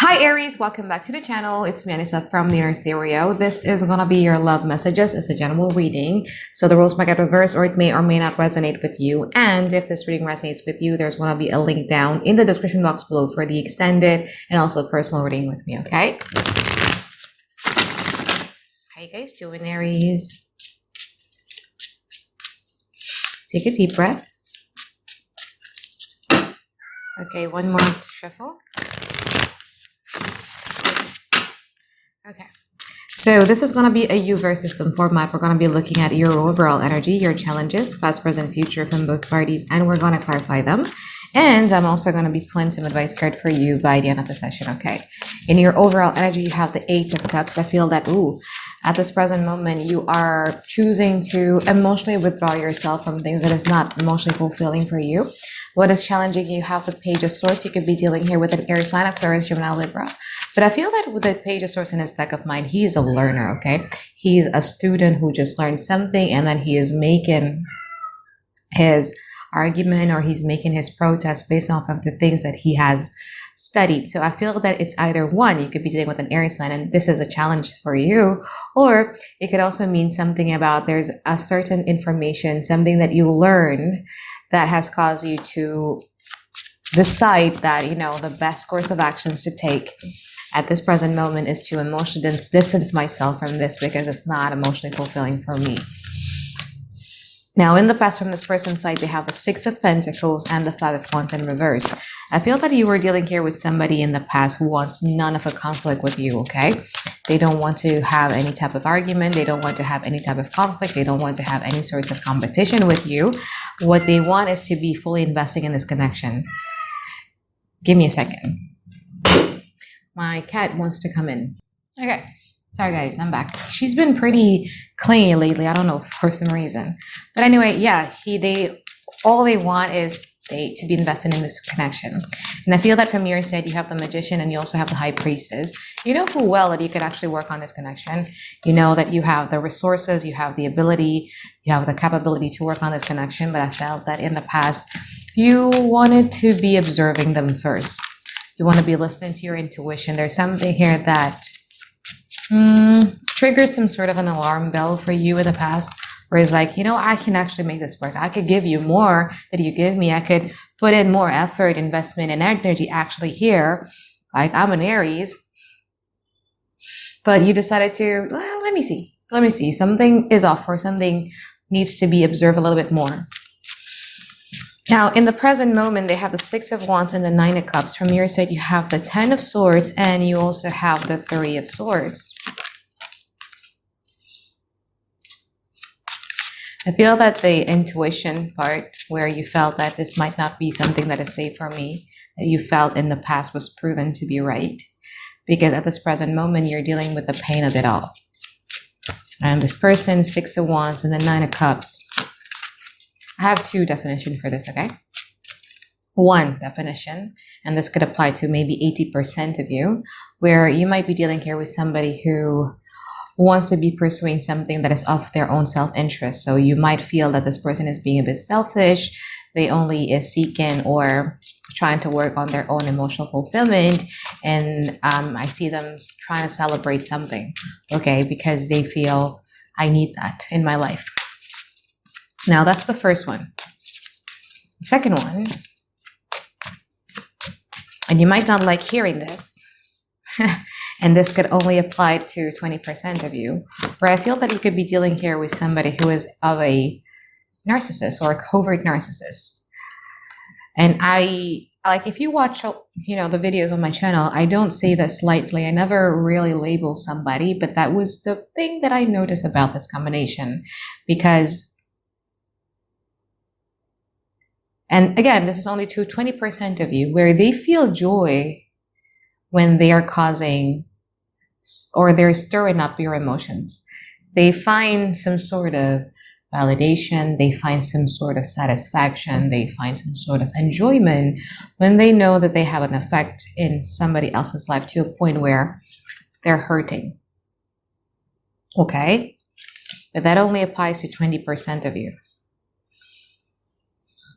Hi Aries, welcome back to the channel. It's me Anisa from the Inner Stereo. This is gonna be your love messages as a general reading. So the rules might get reversed or it may or may not resonate with you. And if this reading resonates with you, there's gonna be a link down in the description box below for the extended and also personal reading with me, okay? How you guys doing, Aries? Take a deep breath. Okay, one more shuffle. Okay, so this is going to be a U-verse system format. We're going to be looking at your overall energy, your challenges, past, present, future from both parties, and we're going to clarify them. And I'm also going to be pulling some advice card for you by the end of the session, okay? In your overall energy, you have the Eight of Cups. I feel that, at this present moment, you are choosing to emotionally withdraw yourself from things that is not emotionally fulfilling for you. What is challenging, you have the Page of Swords. You could be dealing here with an air sign, Aquarius, Gemini, Libra. But I feel that with the Page of Swords in his deck of mind, he is a learner, okay? He's a student who just learned something and then he is making his argument or he's making his protest based off of the things that he has studied. So I feel that it's either one, you could be dealing with an air sign and this is a challenge for you, or it could also mean something about there's a certain information, something that you learn that has caused you to decide that, the best course of actions to take at this present moment is to emotionally distance myself from this because it's not emotionally fulfilling for me. Now, in the past, from this person's side, they have the Six of Pentacles and the Five of Wands in reverse. I feel that you were dealing here with somebody in the past who wants none of a conflict with you, okay? They don't want to have any type of argument. They don't want to have any type of conflict. They don't want to have any sorts of competition with you. What they want is to be fully investing in this connection. Give me a second. My cat wants to come in. Okay. Sorry guys, I'm back. She's been pretty clingy lately. I don't know, for some reason. But anyway, yeah, all they want is to be invested in this connection. And I feel that from your side, you have the Magician and you also have the High Priestess. You know full well that you could actually work on this connection. You know that you have the resources, you have the ability, you have the capability to work on this connection. But I felt that in the past, you wanted to be observing them first. You want to be listening to your intuition. There's something here that triggers some sort of an alarm bell for you in the past, where it's like, I can actually make this work. I could give you more that you give me. I could put in more effort, investment, and energy actually here. Like, I'm an Aries. But you decided to, let me see. Something is off or something needs to be observed a little bit more. Now, in the present moment, they have the Six of Wands and the Nine of Cups. From your side, you have the Ten of Swords and you also have the Three of Swords. I feel that the intuition part, where you felt that this might not be something that is safe for me, that you felt in the past was proven to be right. Because at this present moment, you're dealing with the pain of it all. And this person, Six of Wands and the Nine of Cups. I have two definitions for this, okay? One definition, and this could apply to maybe 80% of you, where you might be dealing here with somebody who wants to be pursuing something that is of their own self-interest. So you might feel that this person is being a bit selfish. They only is seeking or trying to work on their own emotional fulfillment. And I see them trying to celebrate something, okay? Because they feel, I need that in my life. Now, that's the first one. The second one, and you might not like hearing this, and this could only apply to 20% of you, where I feel that you could be dealing here with somebody who is of a narcissist or a covert narcissist. And if you watch, the videos on my channel, I don't say this lightly. I never really label somebody, but that was the thing that I noticed about this combination. And again, this is only to 20% of you, where they feel joy when they are causing or they're stirring up your emotions. They find some sort of validation. They find some sort of satisfaction. They find some sort of enjoyment when they know that they have an effect in somebody else's life to a point where they're hurting. Okay? But that only applies to 20% of you.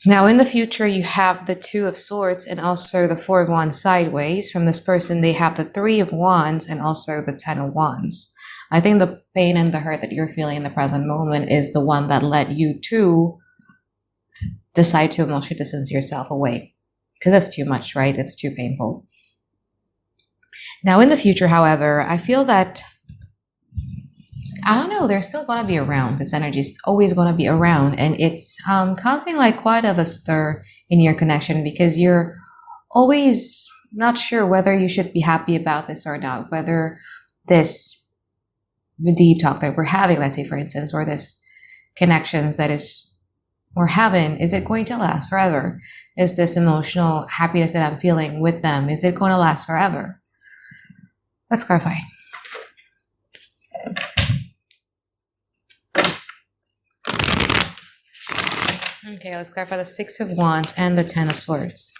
Now, in the future, you have the Two of Swords and also the Four of Wands sideways. From this person, they have the Three of Wands and also the Ten of Wands. I think the pain and the hurt that you're feeling in the present moment is the one that led you to decide to emotionally distance yourself away. Because that's too much, right? It's too painful. Now, in the future, however, I feel that, I don't know, they're still going to be around. This energy is always going to be around. And it's causing like quite of a stir in your connection because you're always not sure whether you should be happy about this or not, whether the deep talk that we're having, let's say, for instance, or this connections that we're having, is it going to last forever? Is this emotional happiness that I'm feeling with them, is it going to last forever? Let's clarify. Okay, let's clarify the Six of Wands and the Ten of Swords.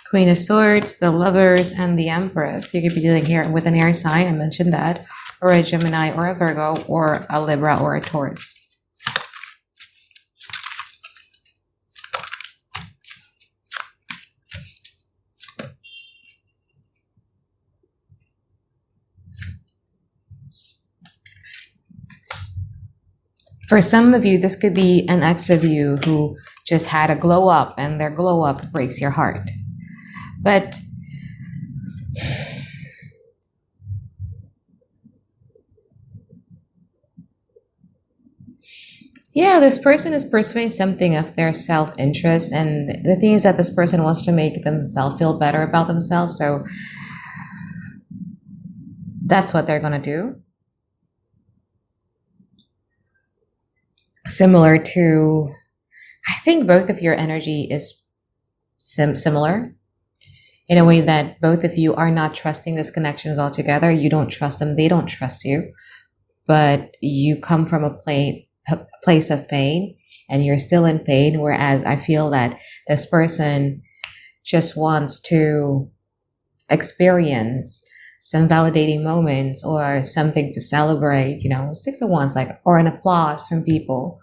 Queen of Swords, the Lovers, and the Empress. You could be dealing here with an Aries sign, I mentioned that, or a Gemini, or a Virgo, or a Libra, or a Taurus. For some of you, this could be an ex of you who just had a glow up, and their glow up breaks your heart. But yeah, this person is pursuing something of their self-interest, and the thing is that this person wants to make themselves feel better about themselves, so that's what they're going to do. Similar to, I think both of your energy is similar in a way that both of you are not trusting these connections altogether. You don't trust them, they don't trust you, but you come from a place of pain and you're still in pain, whereas I feel that this person just wants to experience some validating moments or something to celebrate, Six of Wands, like, or an applause from people,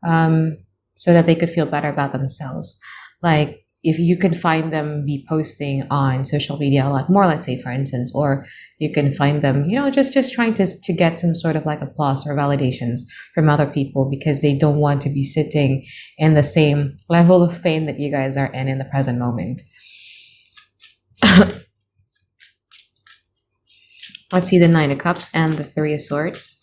so that they could feel better about themselves. Like, if you can find them be posting on social media a lot more, let's say, for instance, or you can find them, just trying to get some sort of like applause or validations from other people because they don't want to be sitting in the same level of pain that you guys are in the present moment. Let's see the Nine of Cups and the Three of Swords.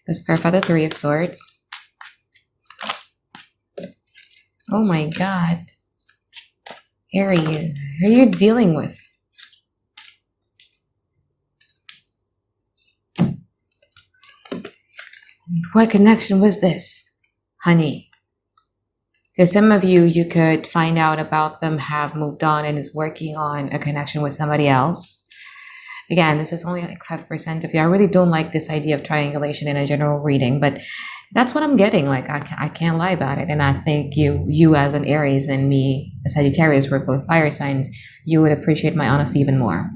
Let's clarify the Three of Swords. Oh my God. Aries, who are you dealing with? What connection was this, honey? Because some of you could find out about them have moved on and is working on a connection with somebody else. Again, this is only like 5% of you. I really don't like this idea of triangulation in a general reading, but that's what I'm getting. Like, I can't lie about it. And I think you as an Aries and me, a Sagittarius, we're both fire signs, you would appreciate my honesty even more.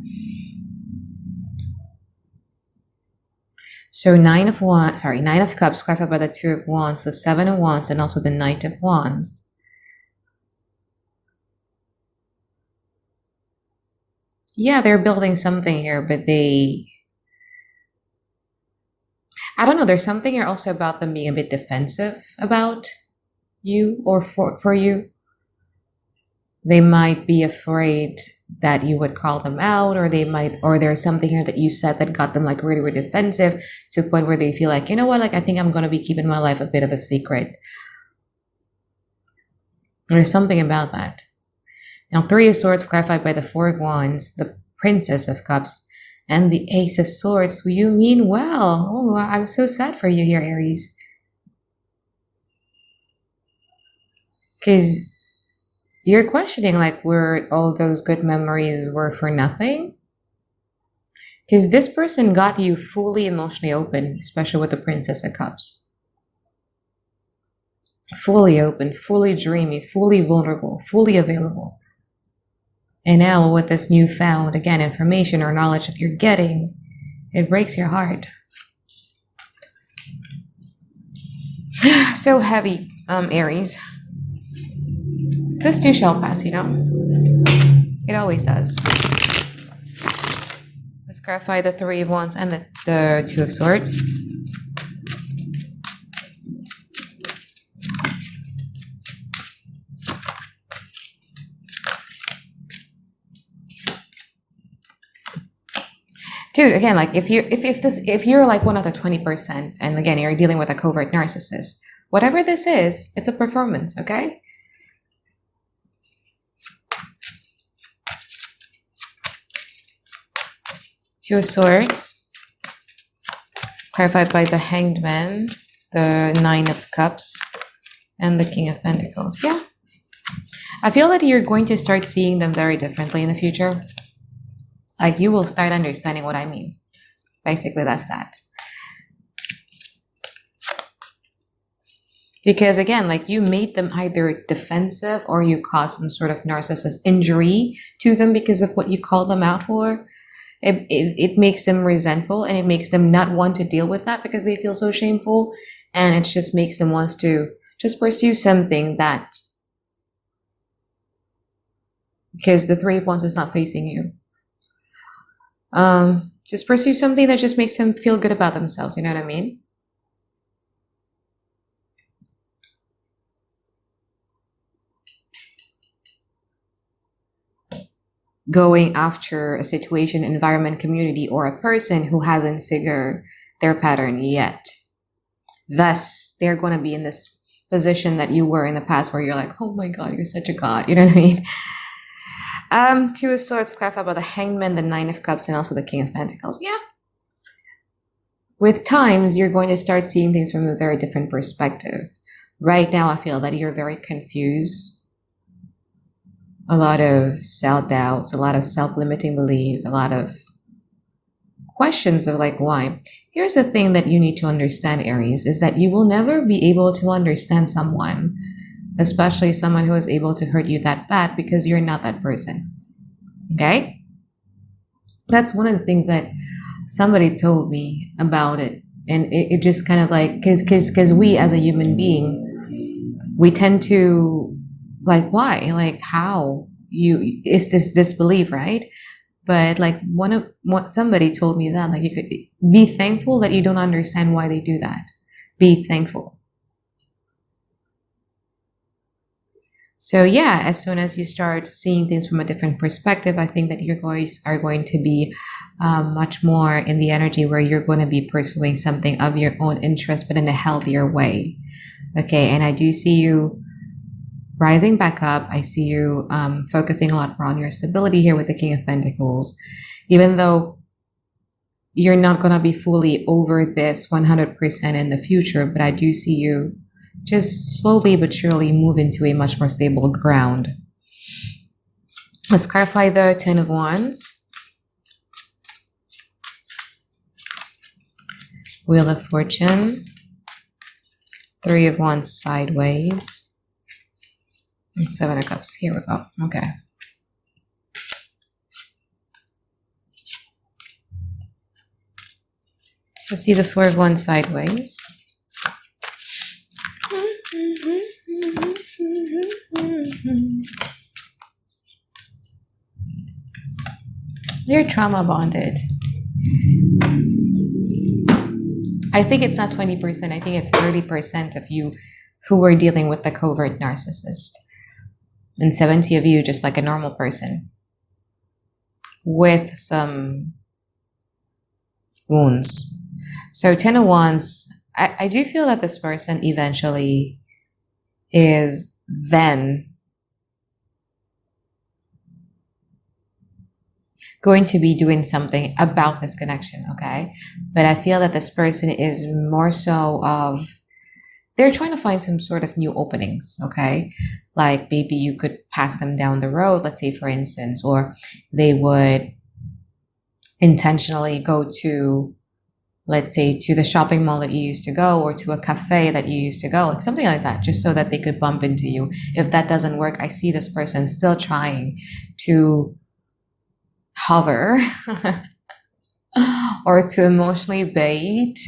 So Nine of Cups, clarified by the Two of Wands, the Seven of Wands, and also the Knight of Wands. Yeah, they're building something here, but I don't know, there's something here also about them being a bit defensive about you or for you. They might be afraid that you would call them out, or there's something here that you said that got them like really, really defensive to a point where they feel like, you know what, like I think I'm going to be keeping my life a bit of a secret. There's something about that. Now, Three of Swords clarified by the Four of Wands, the Princess of Cups, and the Ace of Swords. You mean well. Oh, I'm so sad for you here, Aries. Because you're questioning, like, were all those good memories were for nothing? Because this person got you fully emotionally open, especially with the Princess of Cups. fully open, fully dreamy, fully vulnerable, fully available. And now with this newfound, again, information or knowledge that you're getting, it breaks your heart. So heavy, Aries. This too shall pass, you know? It always does. Let's clarify the Three of Wands and the Two of Swords. Dude, again, like if you're like one of the 20%, and again you're dealing with a covert narcissist, whatever this is, it's a performance, okay? Two of Swords, clarified by the Hanged Man, the Nine of Cups, and the King of Pentacles. Yeah. I feel that you're going to start seeing them very differently in the future. Like, you will start understanding what I mean. Basically, that's that. Because again, like, you made them either defensive or you caused some sort of narcissist injury to them because of what you called them out for. It makes them resentful, and it makes them not want to deal with that because they feel so shameful. And it just makes them want to just pursue something that, because the Three of Wands is not facing you. Just pursue something that just makes them feel good about themselves. You know what I mean? Going after a situation, environment, community, or a person who hasn't figured their pattern yet. Thus, they're going to be in this position that you were in the past where you're like, oh my God, you're such a god. You know what I mean? Two of Swords, clarified by the Hanged Man, the Nine of Cups, and also the King of Pentacles. Yeah. With times, you're going to start seeing things from a very different perspective. Right now, I feel that you're very confused. A lot of self-doubts, a lot of self-limiting belief, a lot of questions of like, why? Here's the thing that you need to understand, Aries, is that you will never be able to understand someone, especially someone who is able to hurt you that bad, because you're not that person. Okay? That's one of the things that somebody told me about it. And it just kind of like, because we as a human being, we tend to, like, why? Like, how? It's this disbelief, right? But like somebody told me that, like, you could be thankful that you don't understand why they do that. Be thankful. So yeah, as soon as you start seeing things from a different perspective, I think that you guys are going to be much more in the energy where you're going to be pursuing something of your own interest, but in a healthier way. Okay, and I do see you rising back up. I see you focusing a lot more on your stability here with the King of Pentacles, even though you're not going to be fully over this 100% in the future, but I do see you just slowly but surely move into a much more stable ground. Let's clarify the Ten of Wands, Wheel of Fortune, Three of Wands sideways, and Seven of Cups. Here we go. Okay. Let's see the Four of Wands sideways. You're trauma bonded. I think it's not 20%. I think it's 30% of you who are dealing with the covert narcissist. And 70 of you just like a normal person with some wounds. So 10 of Wands, I do feel that this person eventually is then going to be doing something about this connection, okay? But I feel that this person is more so of, they're trying to find some sort of new openings, okay? Like maybe you could pass them down the road, let's say for instance, or they would intentionally go to let's say to the shopping mall that you used to go, or to a cafe that you used to go, like something like that, just so that they could bump into you. If that doesn't work, I see this person still trying to hover or to emotionally bait,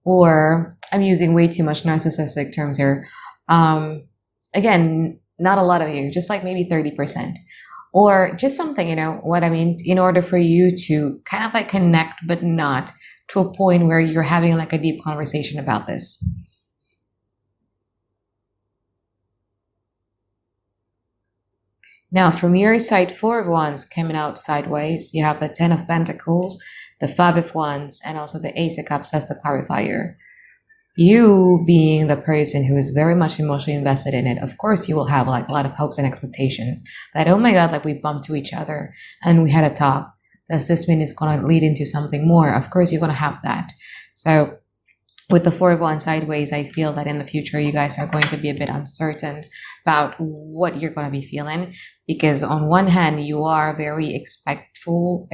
or I'm using way too much narcissistic terms here. Again, not a lot of you, just like maybe 30%. Or just something, you know what I mean, in order for you to kind of like connect, but not to a point where you're having like a deep conversation about this. Now, from your side, 4 of Wands coming out sideways. You have the 10 of Pentacles, the 5 of Wands, and also the Ace of Cups as the clarifier. You being the person who is very much emotionally invested in it, of course you will have like a lot of hopes and expectations that, oh my god, like we bumped to each other and we had a talk. Does this mean it's going to lead into something more? Of course you're going to have that. So with the 4 of Wands sideways, I feel that in the future you guys are going to be a bit uncertain about what you're going to be feeling, because on one hand you are very expecting,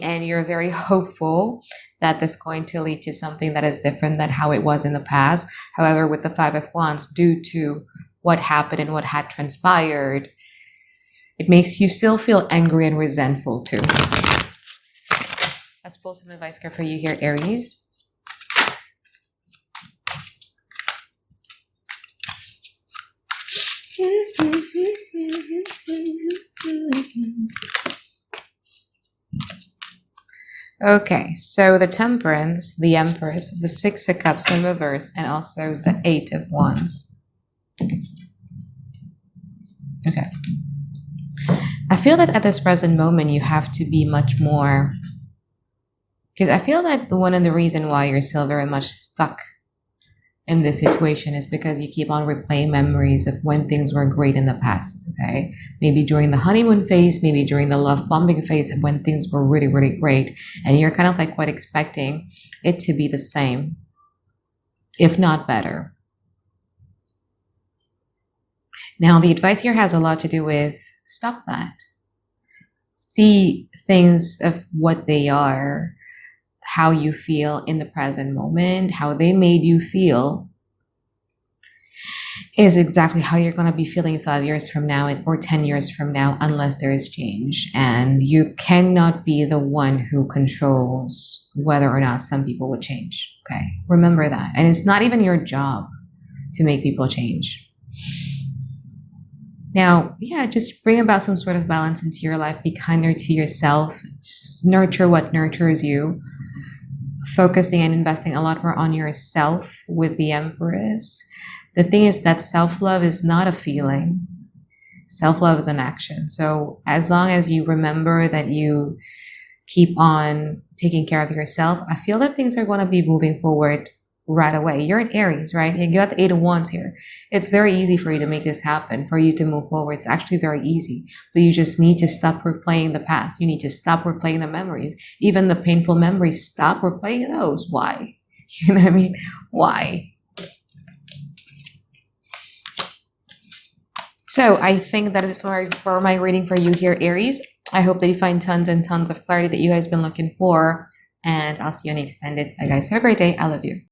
and you're very hopeful that this is going to lead to something that is different than how it was in the past. However, with the 5 of Wands, due to what happened and what had transpired, it makes you still feel angry and resentful too. Let's pull some advice here for you here, Aries. Okay, so the Temperance, the Empress, the 6 of Cups in reverse, and also the 8 of Wands. Okay. I feel that at this present moment you have to be much more, because I feel that one of the reasons why you're still very much stuck in this situation is because you keep on replaying memories of when things were great in the past, okay? Maybe during the honeymoon phase, maybe during the love bombing phase of when things were really, really great. And you're kind of like quite expecting it to be the same, if not better. Now, the advice here has a lot to do with stop that. See things of what they are, how you feel in the present moment, how they made you feel is exactly how you're going to be feeling 5 years from now or 10 years from now, unless there is change. And you cannot be the one who controls whether or not some people will change. Okay, remember that. And it's not even your job to make people change. Now, yeah, just bring about some sort of balance into your life. Be kinder to yourself. Just nurture what nurtures you. Focusing and investing a lot more on yourself with the Empress. The thing is that self-love is not a feeling. Self-love is an action. So as long as you remember that you keep on taking care of yourself, I feel that things are going to be moving forward right away. You're in Aries, right? You got the 8 of Wands here. It's very easy for you to make this happen, for you to move forward. It's actually very easy, but you just need to stop replaying the past. You need to stop replaying the memories, even the painful memories. Stop replaying those. Why? You know what I mean? Why? So I think that is for my reading for you here, Aries. I hope that you find tons and tons of clarity that you guys been looking for, and I'll see you on the extended. Bye guys. Have a great day. I love you.